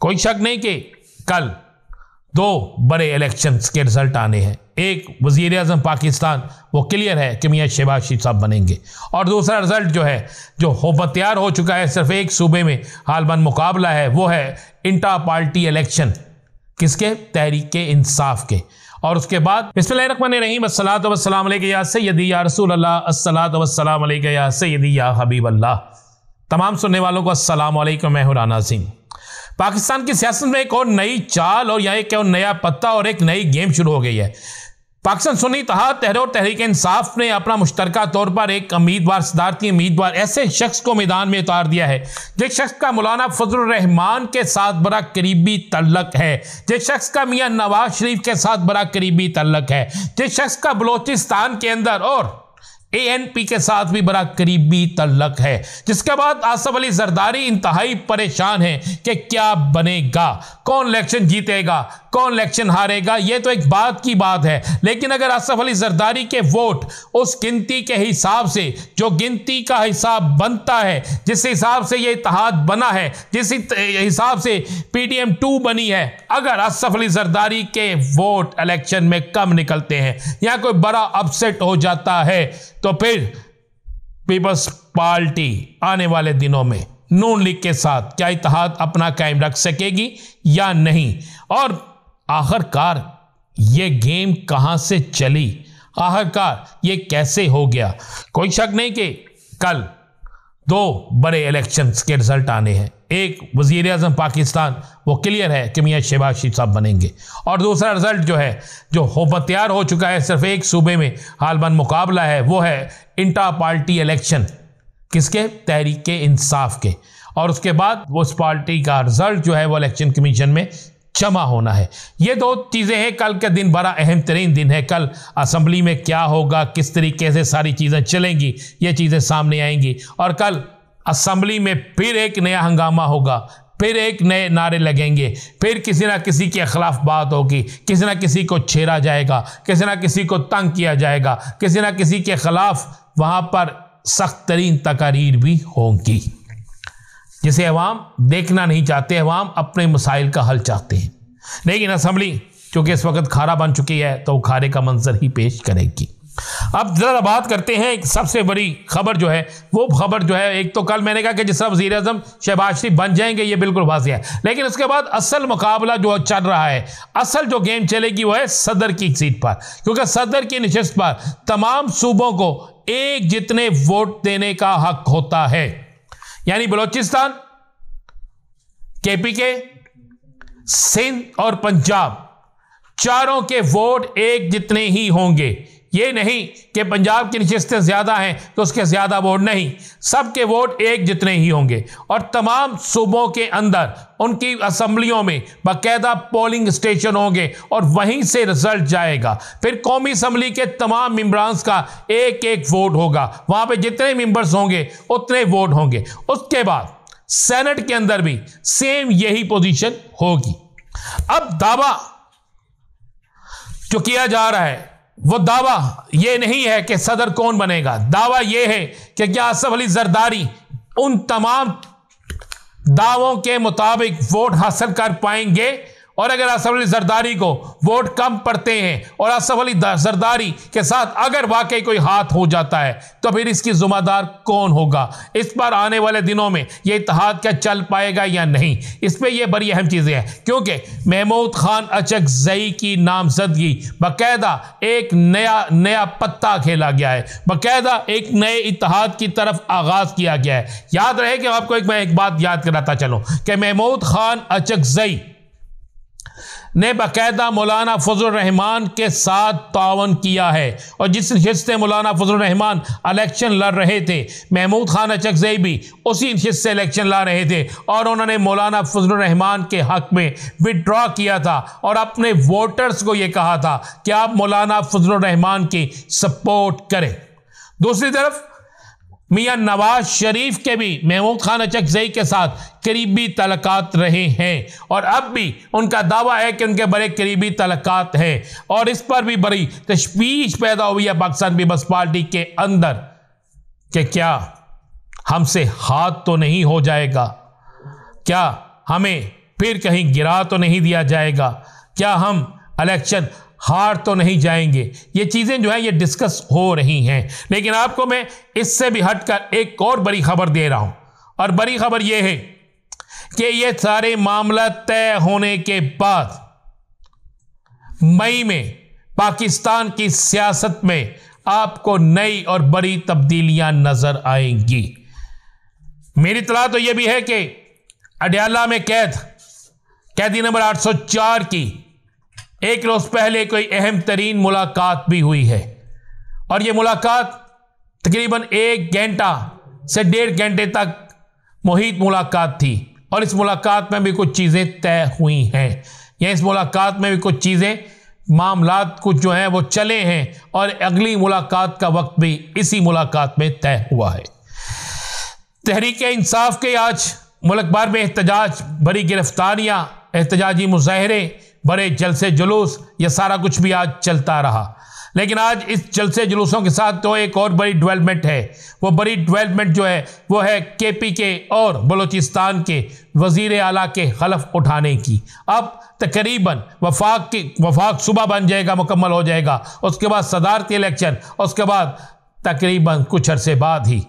कोई शक नहीं कि कल दो बड़े इलेक्शंस के रिजल्ट आने हैं। एक वज़ीर आज़म पाकिस्तान वो क्लियर है कि मियाँ शहबाज शरीफ साहब बनेंगे, और दूसरा रिजल्ट जो है जो तैयार हो चुका है, सिर्फ एक सूबे में हालबंद मुकाबला है, वो है इंटर पार्टी इलेक्शन। किसके? तहरीक इंसाफ के। और उसके बाद बिस्मिल्लाहिर्रहमानिर्रहीम अस्सलातु वस्सलामु अलैका या सय्यदी या रसूल अल्लाह, अस्सलातु वस्सलामु अलैका या सय्यदी या हबीब अल्लाह। तमाम सुनने वालों को अस्सलामु अलैकुम, मैं हूं राना सिंह। पाकिस्तान की सियासत में एक और नई चाल और या एक और नया पत्ता और एक नई गेम शुरू हो गई है। पाकिस्तान सुन्नी इत्तेहाद तहरीक और तहरीक इंसाफ ने अपना मुश्तरका तौर पर एक उम्मीदवार, सदारती उम्मीदवार, ऐसे शख्स को मैदान में उतार दिया है जिस शख्स का मौलाना फजलुर रहमान के साथ बड़ा करीबी तल्लक है, जिस शख्स का मियाँ नवाज शरीफ के साथ बड़ा करीबी तल्लक है, जिस शख्स का बलोचिस्तान के अंदर और ANP के साथ भी बड़ा करीबी तल्लक है। जिसके बाद आसफ अली जरदारी इंतहाई परेशान है कि क्या बनेगा, कौन इलेक्शन जीतेगा, कौन इलेक्शन हारेगा। यह तो एक बात की बात है, लेकिन अगर आसफ अली जरदारी के वोट उस गिनती के हिसाब से, जो गिनती का हिसाब बनता है, जिस हिसाब से यह इत्तेहाद बना है, जिस हिसाब से PTM 2 बनी है, अगर आसफ अली जरदारी के वोट इलेक्शन में कम निकलते हैं या कोई बड़ा अपसेट हो जाता है, तो फिर पीपल्स पार्टी आने वाले दिनों में नून लीग के साथ क्या इत्तेहाद अपना कायम रख सकेगी या नहीं। और आखिरकार ये गेम कहां से चली, आखिरकार ये कैसे हो गया। कोई शक नहीं कि कल दो बड़े इलेक्शंस के रिजल्ट आने हैं। एक वज़ीर आज़म पाकिस्तान वो क्लियर है कि मियाँ शहबाज शरीफ साहब बनेंगे, और दूसरा रिजल्ट जो है जो तैयार हो चुका है, सिर्फ एक सूबे में हालबंद मुकाबला है, वो है इंटर पार्टी इलेक्शन। किसके? तहरीक इंसाफ के। और उसके बाद वो उस पार्टी का रिजल्ट जो है वो इलेक्शन कमीशन में जमा होना है। ये दो चीज़ें हैं। कल का दिन बड़ा अहम तरीन दिन है। कल असम्बली में क्या होगा, किस तरीके से सारी चीज़ें चलेंगी, ये चीज़ें सामने आएंगी। और कल असम्बली में फिर एक नया हंगामा होगा, फिर एक नए नारे लगेंगे, फिर किसी ना किसी के खिलाफ बात होगी, किसी ना किसी को छेड़ा जाएगा, किसी ना किसी को तंग किया जाएगा, किसी ना किसी के खिलाफ वहाँ पर सख्त तरीन तकारीर भी होंगी, जिसे अवाम देखना नहीं चाहते। अवाम अपने मसाइल का हल चाहते हैं, लेकिन असम्बली चूँकि इस वक्त खारा बन चुकी है तो खारे का मंजर ही पेश करेगी। अब जरा बात करते हैं एक सबसे बड़ी खबर जो है, वो खबर जो है, एक तो कल मैंने कहा कि जिस तरह वज़ीर आज़म शहबाज शरीफ बन जाएंगे, ये बिल्कुल वाज़ेह है, लेकिन उसके बाद असल मुकाबला जो चल रहा है, असल जो गेम चलेगी वो है सदर की सीट पर, क्योंकि सदर की नशिस्त पर तमाम सूबों को एक जितने वोट देने का हक होता है। यानी बलोचिस्तान, KPK, सिंध और पंजाब, चारों के वोट एक जितने ही होंगे। ये नहीं कि पंजाब की नशिस्तें ज़्यादा हैं तो उसके ज़्यादा वोट नहीं, सबके वोट एक जितने ही होंगे। और तमाम सूबों के अंदर उनकी असम्बलियों में बाकायदा पोलिंग स्टेशन होंगे और वहीं से रिजल्ट जाएगा। फिर कौमी असम्बली के तमाम मेंबर्स का एक एक वोट होगा, वहाँ पे जितने मेंबर्स होंगे उतने वोट होंगे। उसके बाद सेनेट के अंदर भी सेम यही पोजीशन होगी। अब दावा जो किया जा रहा है, वो दावा ये नहीं है कि सदर कौन बनेगा, दावा ये है कि क्या आसफ अली जरदारी उन तमाम दावों के मुताबिक वोट हासिल कर पाएंगे। और अगर आसफ अली जरदारी को वोट कम पड़ते हैं और आसफ अली जरदारी के साथ अगर वाकई कोई हाथ हो जाता है, तो फिर इसकी जिम्मेदार कौन होगा। इस पर आने वाले दिनों में यह इत्तेहाद क्या चल पाएगा या नहीं, इस पर यह बड़ी अहम चीज़ें हैं, क्योंकि महमूद खान अचकजई की नामजदगी बाकायदा एक नया पत्ता खेला गया है, बाकायदा एक नए इत्तेहाद की तरफ आगाज किया गया है। याद रहे कि आपको मैं एक बात याद कराता चलूं कि महमूद खान अचकजई ने बाकायदा मौलाना फजलुर रहमान के साथ तावन किया है, और जिस नशिस्त से मौलाना फजलुर रहमान इलेक्शन लड़ रहे थे, महमूद खान अचकजई भी उसी नशिस्त से इलेक्शन लड़ रहे थे, और उन्होंने मौलाना फजलुर रहमान के हक में विड्रॉ किया था और अपने वोटर्स को यह कहा था कि आप मौलाना फजलुर रहमान की सपोर्ट करें। दूसरी तरफ मियाँ नवाज शरीफ के भी महमूद खान अचकजई के साथ करीबी तलकात रहे हैं, और अब भी उनका दावा है कि उनके बड़े करीबी तलकात हैं। और इस पर भी बड़ी तशवीश पैदा हुई है पाकिस्तान पीपल्स पार्टी के अंदर कि क्या हमसे हाथ तो नहीं हो जाएगा, क्या हमें फिर कहीं गिरा तो नहीं दिया जाएगा, क्या हम इलेक्शन हार तो नहीं जाएंगे। ये चीज़ें जो है ये डिस्कस हो रही हैं। लेकिन आपको मैं इससे भी हटकर एक और बड़ी खबर दे रहा हूं, और बड़ी खबर ये है कि ये सारे मामला तय होने के बाद मई में पाकिस्तान की सियासत में आपको नई और बड़ी तब्दीलियां नजर आएंगी। मेरी इत्तला तो यह भी है कि अडयाला में कैदी नंबर 804 की एक रोज पहले कोई अहम तरीन मुलाकात भी हुई है, और यह मुलाकात तकरीबन 1 घंटा से 1.5 घंटे तक मुहित मुलाकात थी, और इस मुलाकात में भी कुछ चीज़ें तय हुई हैं, या इस मुलाकात में भी कुछ चीज़ें मामलात कुछ जो हैं वो चले हैं, और अगली मुलाकात का वक्त भी इसी मुलाकात में तय हुआ है। तहरीक इंसाफ के आज मुल्क भर में एहतजाज, बड़ी गिरफ्तारियां, एहतजाजी मुजाहरे, बड़े जलसे जुलूस, ये सारा कुछ भी आज चलता रहा। लेकिन आज इस जलसे जुलूसों के साथ तो एक और बड़ी डेवलपमेंट है। वो बड़ी डेवलपमेंट जो है वो है KP के और बलूचिस्तान के वजीर आला के खलफ उठाने की। अब तकरीबन वफाक सुबह बन जाएगा, मुकम्मल हो जाएगा, उसके बाद सदारती इलेक्शन, उसके बाद तकरीबन कुछ अरसे बाद ही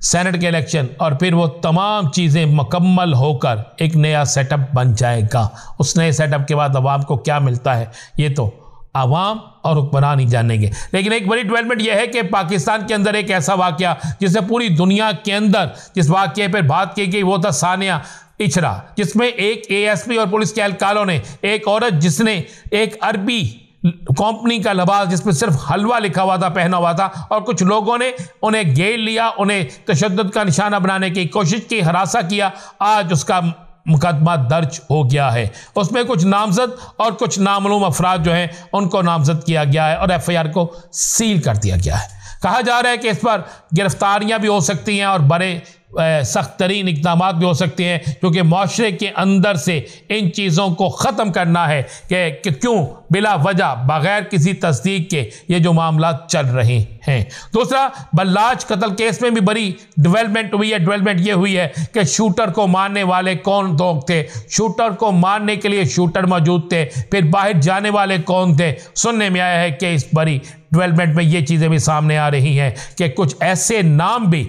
सेनेट के इलेक्शन, और फिर वो तमाम चीज़ें मुकम्मल होकर एक नया सेटअप बन जाएगा। उस नए सेटअप के बाद अवाम को क्या मिलता है ये तो अवाम और हुक्मरान ही जानेंगे। लेकिन एक बड़ी डेवलपमेंट यह है कि पाकिस्तान के अंदर एक ऐसा वाक़या जिससे पूरी दुनिया के अंदर जिस वाक़े पर बात की गई वो था सानिया इशरा, जिसमें एक ASP और पुलिस के एहलकारों ने एक औरत जिसने एक अरबी कंपनी का लिबास जिसमें सिर्फ हलवा लिखा हुआ था पहना हुआ था, और कुछ लोगों ने उन्हें घेर लिया, उन्हें तशद्दुद का निशाना बनाने की कोशिश की, हरासा किया। आज उसका मुकदमा दर्ज हो गया है, उसमें कुछ नामजद और कुछ नामालूम अफराद जो हैं उनको नामजद किया गया है और FIR को सील कर दिया गया है। कहा जा रहा है कि इस पर गिरफ्तारियां भी हो सकती हैं और बड़े सख्त तरीन इक़दाम भी हो सकते हैं, क्योंकि माशरे के अंदर से इन चीज़ों को ख़त्म करना है कि क्यों बिला वजह बग़ैर किसी तस्दीक के ये जो मामला चल रहे हैं। दूसरा, बल्लाज कत्ल केस में भी बड़ी डेवलपमेंट हुई है। डेवलपमेंट ये हुई है कि शूटर को मारने वाले कौन लोग थे, शूटर को मारने के लिए शूटर मौजूद थे, फिर बाहर जाने वाले कौन थे। सुनने में आया है कि इस बड़ी डेवलपमेंट में ये चीज़ें भी सामने आ रही हैं कि कुछ ऐसे नाम भी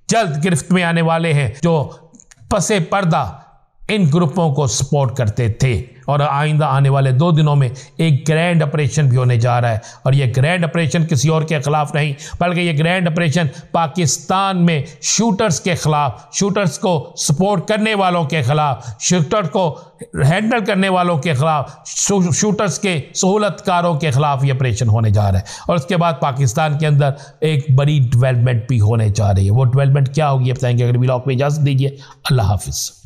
जल्द गिरफ्त में आने वाले हैं जो पसे पर्दा इन ग्रुपों को सपोर्ट करते थे। और आइंदा आने वाले 2 दिनों में एक ग्रैंड ऑपरेशन भी होने जा रहा है, और ये ग्रैंड ऑपरेशन किसी और के ख़िलाफ़ नहीं, बल्कि ये ग्रैंड ऑपरेशन पाकिस्तान में शूटर्स के ख़िलाफ़, शूटर्स को सपोर्ट करने वालों के ख़िलाफ़, शूटर को हैंडल करने वालों के ख़िलाफ़, शूटर्स के सहूलतकारों के ख़िलाफ़ ये ऑपरेशन होने जा रहा है। और उसके बाद पाकिस्तान के अंदर एक बड़ी डेवलपमेंट भी होने जा रही है। वो डेवलपमेंट क्या होगी बताएंगे अगले ब्लॉग में। इजाज़त दीजिए, अल्लाह हाफिज़।